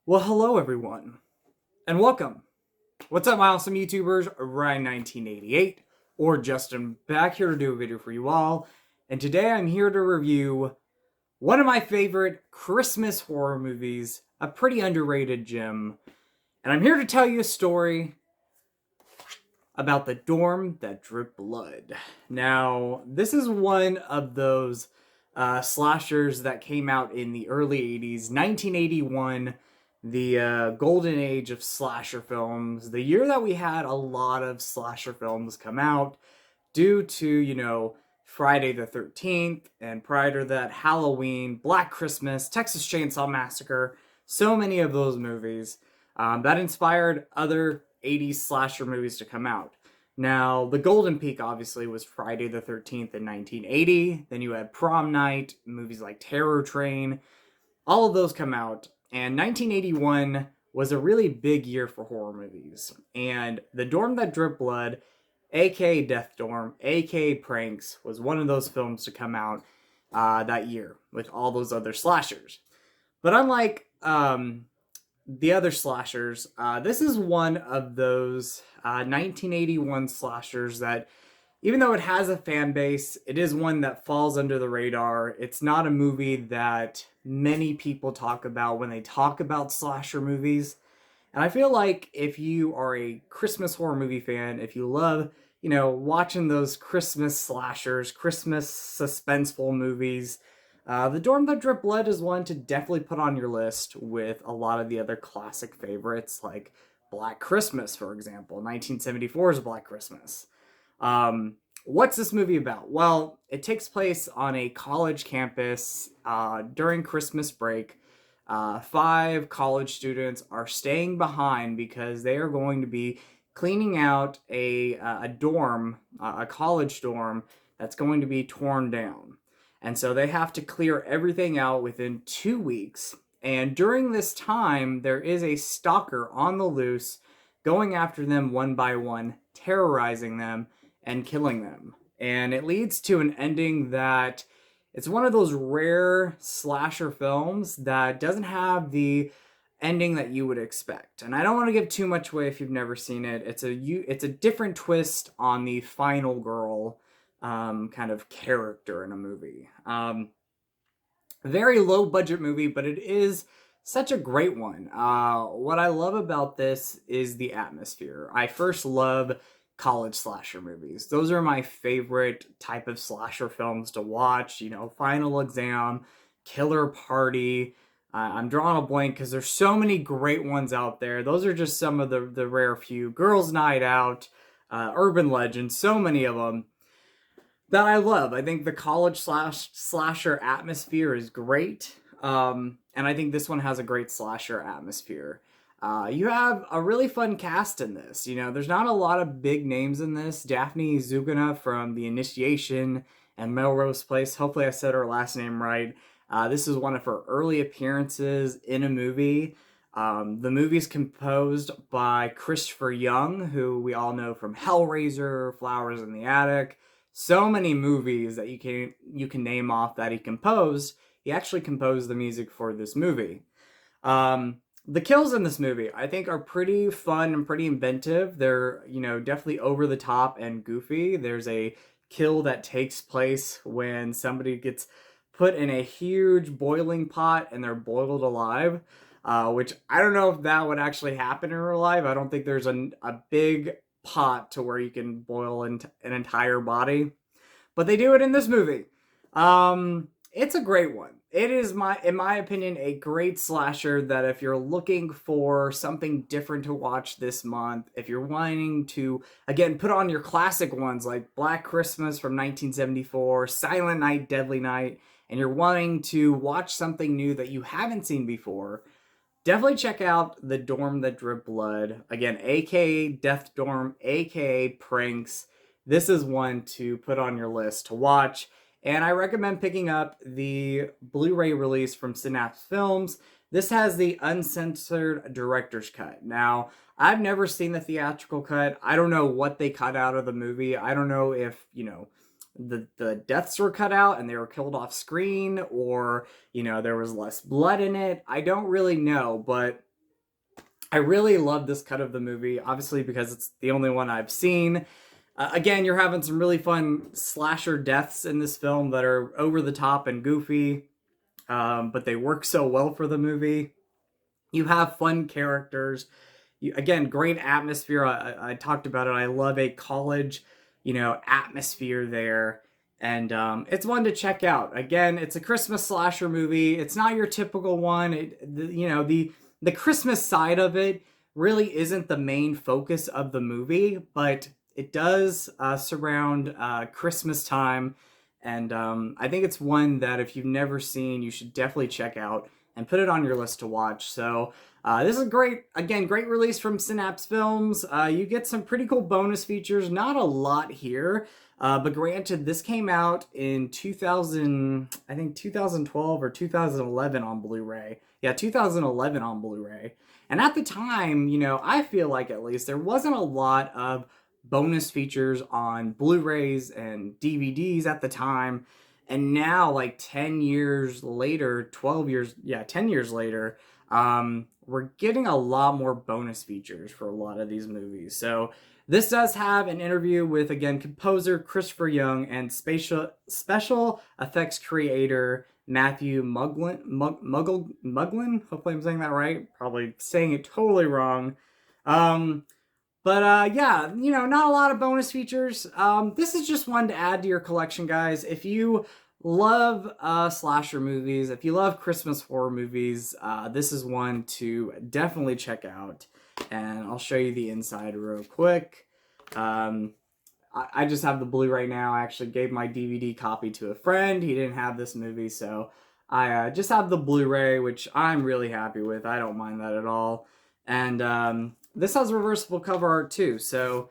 Well, hello everyone, and welcome. What's up, my awesome YouTubers? Ryan1988 or Justin back here to do a video for you all, and today I'm here to review one of my favorite Christmas horror movies, a pretty underrated gem, and I'm here to tell you a story about the dorm that dripped blood. Now, this is one of those slashers that came out in the early 80s, 1981, the golden age of slasher films, the year that we had a lot of slasher films come out due to, Friday the 13th, and prior to that, Halloween, Black Christmas, Texas Chainsaw Massacre, so many of those movies that inspired other 80s slasher movies to come out. Now, the golden peak obviously was Friday the 13th in 1980. Then you had Prom Night, movies like Terror Train. All of those come out. And 1981 was a really big year for horror movies. And The Dorm That Dripped Blood, aka Death Dorm, aka Pranks, was one of those films to come out that year with all those other slashers. But unlike the other slashers, this is one of those 1981 slashers that, even though it has a fan base, it is one that falls under the radar. It's not a movie that many people talk about when they talk about slasher movies. And I feel like if you are a Christmas horror movie fan, if you love, watching those Christmas slashers, Christmas suspenseful movies, The Dorm That Dripped Blood is one to definitely put on your list with a lot of the other classic favorites, like Black Christmas, for example, 1974's Black Christmas. What's this movie about? Well, it takes place on a college campus during Christmas break. Five college students are staying behind because they are going to be cleaning out a dorm, a college dorm that's going to be torn down. And so they have to clear everything out within 2 weeks. And during this time, there is a stalker on the loose going after them one by one, terrorizing them and killing them. And it leads to an ending that it's one of those rare slasher films that doesn't have the ending that you would expect. And I don't want to give too much away if you've never seen it. It's a different twist on the final girl kind of character in a movie. Very low budget movie, but it is such a great one. What I love about this is the atmosphere. I first love college slasher movies. Those are my favorite type of slasher films to watch. Final Exam, Killer Party. I'm drawing a blank because there's so many great ones out there. Those are just some of the rare few. Girls Night Out, Urban Legend, so many of them that I love. I think the college slasher atmosphere is great. And I think this one has a great slasher atmosphere. You have a really fun cast in this. There's not a lot of big names in this. Daphne Zugana from The Initiation and Melrose Place. Hopefully I said her last name right. This is one of her early appearances in a movie. The movie is composed by Christopher Young, who we all know from Hellraiser, Flowers in the Attic. So many movies that you can name off that he composed. He actually composed the music for this movie. The kills in this movie, I think, are pretty fun and pretty inventive. They're, definitely over the top and goofy. There's a kill that takes place when somebody gets put in a huge boiling pot and they're boiled alive, which I don't know if that would actually happen in real life. I don't think there's a big pot to where you can boil an entire body, but they do it in this movie. It's a great one. It is, in my opinion, a great slasher that if you're looking for something different to watch this month, if you're wanting to, again, put on your classic ones like Black Christmas from 1974, Silent Night, Deadly Night, and you're wanting to watch something new that you haven't seen before, definitely check out The Dorm That Dripped Blood. Again, aka Death Dorm, aka Pranks. This is one to put on your list to watch. And I recommend picking up the Blu-ray release from Synapse Films. This has the uncensored director's cut. Now, I've never seen the theatrical cut. I don't know what they cut out of the movie. I don't know if, the deaths were cut out and they were killed off screen, or, there was less blood in it. I don't really know, but I really love this cut of the movie, obviously because it's the only one I've seen. Again, you're having some really fun slasher deaths in this film that are over the top and goofy, but they work so well for the movie. You have fun characters. Again, great atmosphere. I talked about it. I love a college, atmosphere there. And it's one to check out. Again, it's a Christmas slasher movie. It's not your typical one. The Christmas side of it really isn't the main focus of the movie, but it does surround Christmas time. And I think it's one that if you've never seen, you should definitely check out and put it on your list to watch. So this is great release from Synapse Films. You get some pretty cool bonus features, not a lot here, but granted, this came out in 2012 or 2011 on Blu-ray. Yeah, 2011 on Blu-ray. And at the time, I feel like at least there wasn't a lot of bonus features on Blu-rays and DVDs at the time. And now, like 10 years later, 10 years later, we're getting a lot more bonus features for a lot of these movies. So this does have an interview with, again, composer Christopher Young and special effects creator Matthew Muglin. Hopefully I'm saying that right. Probably saying it totally wrong. But yeah, not a lot of bonus features. This is just one to add to your collection, guys. If you love slasher movies, if you love Christmas horror movies, this is one to definitely check out. And I'll show you the inside real quick. I just have the Blu-ray now. I actually gave my DVD copy to a friend. He didn't have this movie, so I just have the Blu-ray, which I'm really happy with. I don't mind that at all. And this has reversible cover art too. So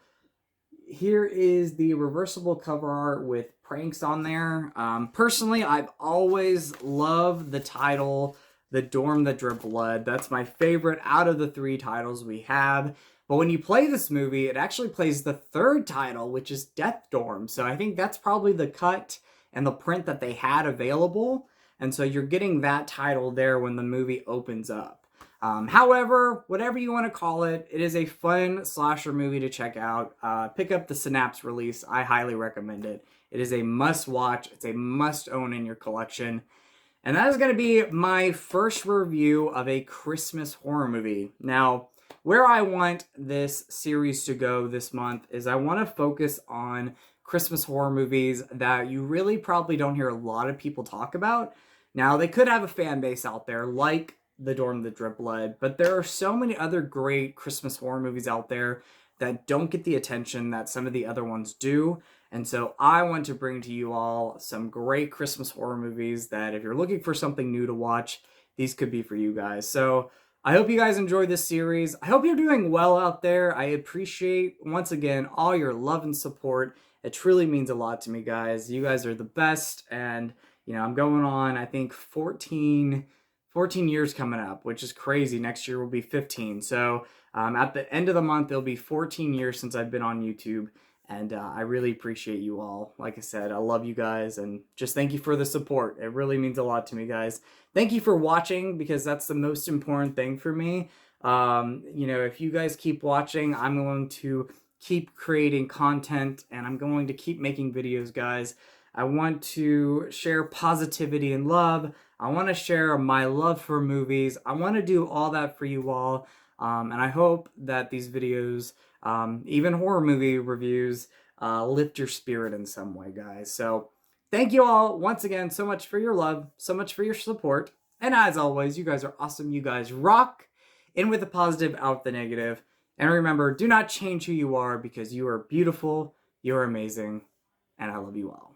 here is the reversible cover art with pranks on there. Personally, I've always loved the title, The Dorm That Dripped Blood. That's my favorite out of the 3 titles we have. But when you play this movie, it actually plays the 3rd title, which is Death Dorm. So I think that's probably the cut and the print that they had available. And so you're getting that title there when the movie opens up. However, whatever you want to call it, it is a fun slasher movie to check out. Pick up the Synapse release. I highly recommend it. It is a must-watch. It's a must-own in your collection. And that is going to be my first review of a Christmas horror movie. Now, where I want this series to go this month is I want to focus on Christmas horror movies that you really probably don't hear a lot of people talk about. Now, they could have a fan base out there like The Dorm That Dripped Blood, but there are so many other great Christmas horror movies out there that don't get the attention that some of the other ones do. And so I want to bring to you all some great Christmas horror movies that if you're looking for something new to watch, these could be for you guys. So I hope you guys enjoyed this series. I hope you're doing well out there. I appreciate, once again, all your love and support. It truly means a lot to me, guys. You guys are the best. And, I'm going on, I think, 14 years coming up, which is crazy. Next year will be 15. So at the end of the month, it'll be 14 years since I've been on YouTube. And I really appreciate you all. Like I said, I love you guys. And just thank you for the support. It really means a lot to me, guys. Thank you for watching, because that's the most important thing for me. If you guys keep watching, I'm going to keep creating content. And I'm going to keep making videos, guys. I want to share positivity and love. I want to share my love for movies. I want to do all that for you all. And I hope that these videos, even horror movie reviews, lift your spirit in some way, guys. So thank you all once again so much for your love, so much for your support. And as always, you guys are awesome. You guys rock. In with the positive, out with the negative. And remember, do not change who you are, because you are beautiful, you're amazing, and I love you all.